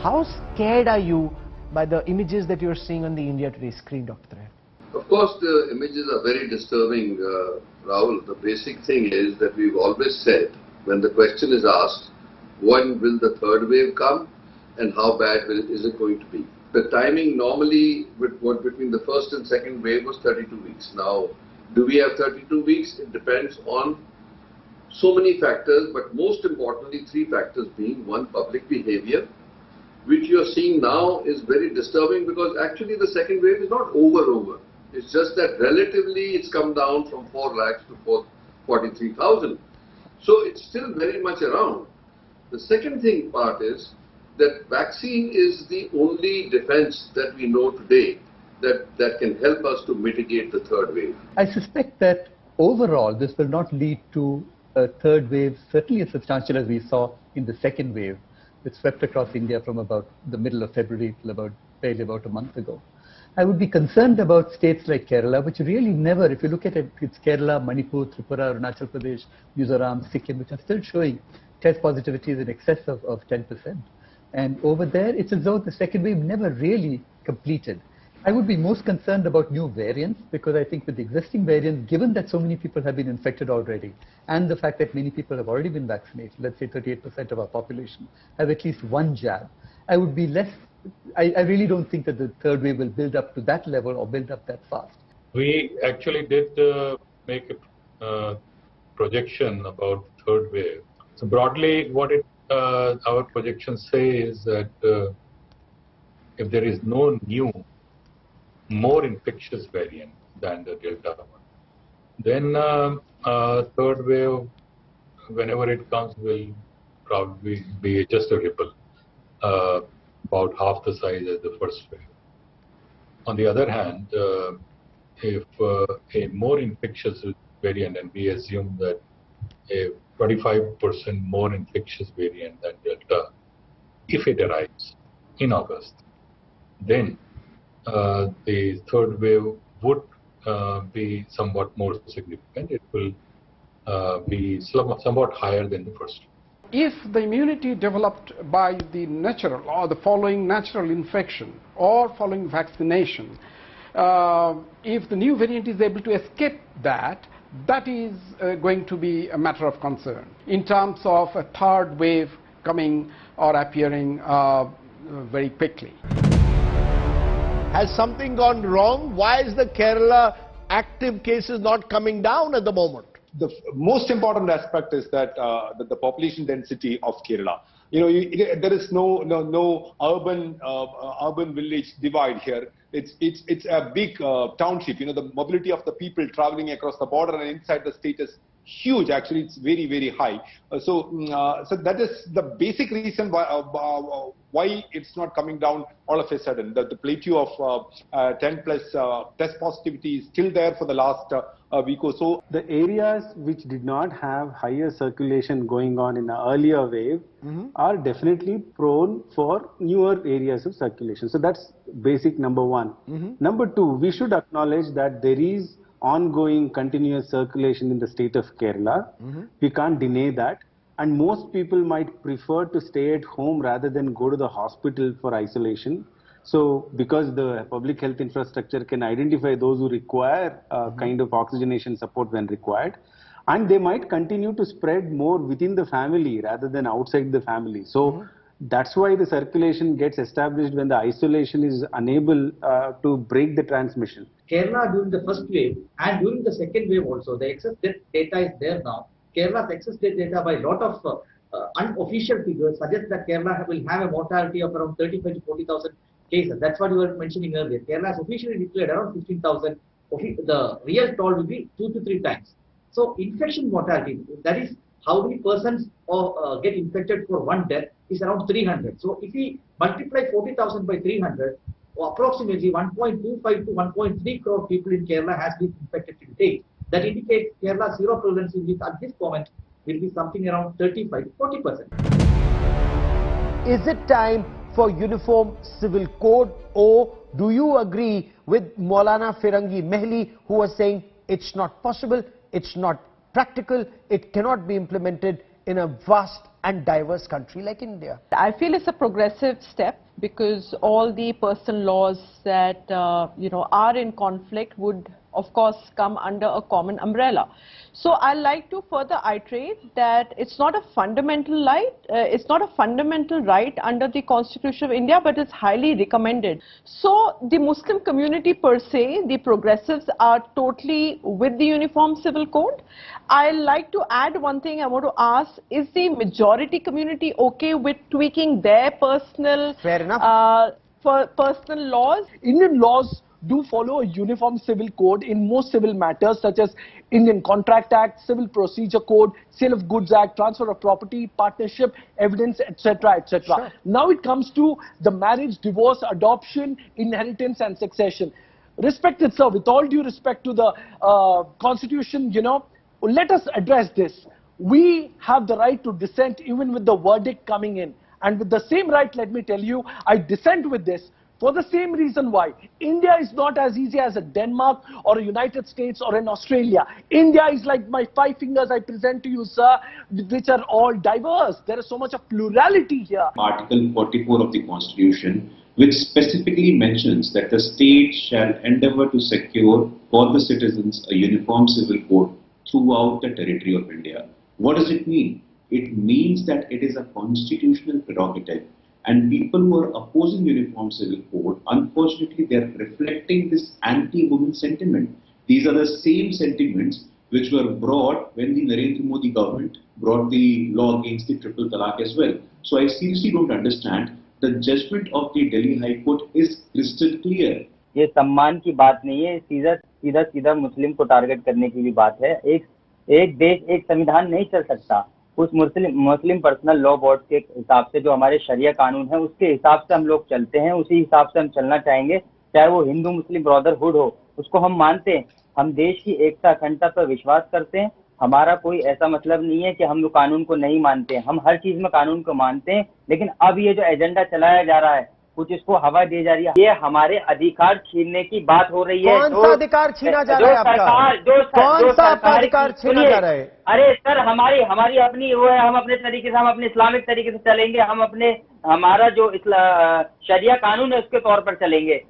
How scared are you by the images that you're seeing on the India Today screen, Dr. Thronging? Of course, the images are very disturbing, Rahul. The basic thing is that we've always said, when the question is asked, when will the third wave come and how bad is it going to be? The timing normally between the first and second wave was 32 weeks. Now, do we have 32 weeks? It depends on so many factors, but most importantly, three factors being: one, public behavior, which you are seeing now is very disturbing, because actually the second wave is not over. It's just that relatively it's come down from 4 lakhs to 43,000. So it's still very much around. The second part is that vaccine is the only defense that we know today that can help us to mitigate the third wave. I suspect that overall this will not lead to a third wave, certainly as substantial as we saw in the second wave, which swept across India from about the middle of February till barely about a month ago. I would be concerned about states like Kerala, which really never, if you look at it, it's Kerala, Manipur, Tripura, Arunachal Pradesh, Mizoram, Sikkim, which are still showing test positivities in excess of 10%. And over there, it's as though the second wave never really completed. I would be most concerned about new variants, because I think with the existing variants, given that so many people have been infected already, and the fact that many people have already been vaccinated, let's say 38% of our population have at least one jab, I would be less, I really don't think that the third wave will build up to that level or build up that fast. We actually did make a projection about the third wave. So broadly, what our projections say is that if there is no new, more infectious variant than the Delta one, then third wave, whenever it comes, will probably be just a ripple, about half the size as the first wave. On the other hand, if a more infectious variant, and we assume that a 25% more infectious variant than Delta, if it arrives in August, then the third wave would be somewhat more significant. It will be somewhat higher than the first. If the immunity developed by the natural or the following natural infection or following vaccination, if the new variant is able to escape that, that is going to be a matter of concern in terms of a third wave coming or appearing very quickly. Has something gone wrong? Why is the Kerala active cases not coming down at the moment? The most important aspect is that the population density of Kerala. There is no urban village divide here. It's a big township. The mobility of the people traveling across the border and inside the state is huge. Actually, it's very, very high. So that is the basic reason why it's not coming down all of a sudden. The plateau of 10 plus test positivity is still there for the last week or so. The areas which did not have higher circulation going on in the earlier wave are definitely prone for newer areas of circulation. So that's basic number one. Number two, we should acknowledge that there is ongoing continuous circulation in the state of Kerala. We can't deny that. And most people might prefer to stay at home rather than go to the hospital for isolation. So because the public health infrastructure can identify those who require kind of oxygenation support when required, and they might continue to spread more within the family rather than outside the family. So that's why the circulation gets established when the isolation is unable to break the transmission. Kerala during the first wave and during the second wave also, the excess death data is there now. Kerala's excess death data by a lot of unofficial figures suggest that Kerala will have a mortality of around 35 to 40,000 cases. That's what you were mentioning earlier. Kerala has officially declared around 15,000. The real toll will be 2 to 3 times. So infection mortality, that is how many persons get infected for one death, is around 300. So if we multiply 40,000 by 300, approximately 1.25 to 1.3 crore people in Kerala has been infected to date. That indicates Kerala's zero prevalence at this moment will be something around 35 to 40%. Is it time for uniform civil code, or do you agree with Maulana Firangi Mehli, who was saying it's not possible, it's not practical, it cannot be implemented, in a vast and diverse country like India? I feel it's a progressive step because all the personal laws that are in conflict would of course come under a common umbrella. So I like to further iterate that it's not a fundamental right under the Constitution of India, but it's highly recommended. So the Muslim community per se, the progressives, are totally with the Uniform Civil Code. I like to add one thing. I want to ask, is the majority community okay with tweaking their personal personal laws? Indian laws do follow a uniform civil code in most civil matters such as Indian Contract Act, Civil Procedure Code, Sale of Goods Act, Transfer of Property, Partnership, Evidence, etc., etc. Sure. Now it comes to the marriage, divorce, adoption, inheritance and succession. Respected sir, with all due respect to the Constitution, let us address this. We have the right to dissent even with the verdict coming in. And with the same right, let me tell you, I dissent with this for the same reason why. India is not as easy as a Denmark or a United States or an Australia. India is like my 5 fingers I present to you, sir, which are all diverse. There is so much of plurality here. Article 44 of the Constitution, which specifically mentions that the state shall endeavor to secure for the citizens a uniform civil code throughout the territory of India. What does it mean? It means that it is a constitutional prerogative. And people who are opposing uniform civil code, unfortunately, they are reflecting this anti-women sentiment. These are the same sentiments which were brought when the Narendra Modi government brought the law against the triple talaq as well. So I seriously don't understand. The judgment of the Delhi High Court is crystal clear. ये सम्मान की बात नहीं है, सीधा मुस्लिम को target करने की भी बात है। एक देश, एक संविधान नहीं चल सकता। उस मुस्लिम पर्सनल लॉ बोर्ड के हिसाब से जो हमारे शरिया कानून है उसके हिसाब से हम लोग चलते हैं, उसी हिसाब से हम चलना चाहेंगे। चाहे वो हिंदू मुस्लिम ब्रदरहुड हो, उसको हम मानते हैं। हम देश की एकता अखंडता पर विश्वास करते हैं। हमारा कोई ऐसा मतलब नहीं है कि हम लोग कानून को नहीं मानते हैं। हम हर चीज में कानून को मानते हैं, लेकिन अब ये जो एजेंडा चलाया जा रहा है, कुछ इसको हवा दी जा रही है। ये हमारे अधिकार छीनने की बात हो रही है। कौन सा अधिकार छीना जा रहा है आपका? कौन सा अधिकार छीना जा रहा है? अरे सर, हमारी अपनी वो है, हम अपने तरीके से, हम अपने इस्लामिक तरीके से चलेंगे, हम हमारा जो शरिया कानून है उसके तौर पर चलेंगे।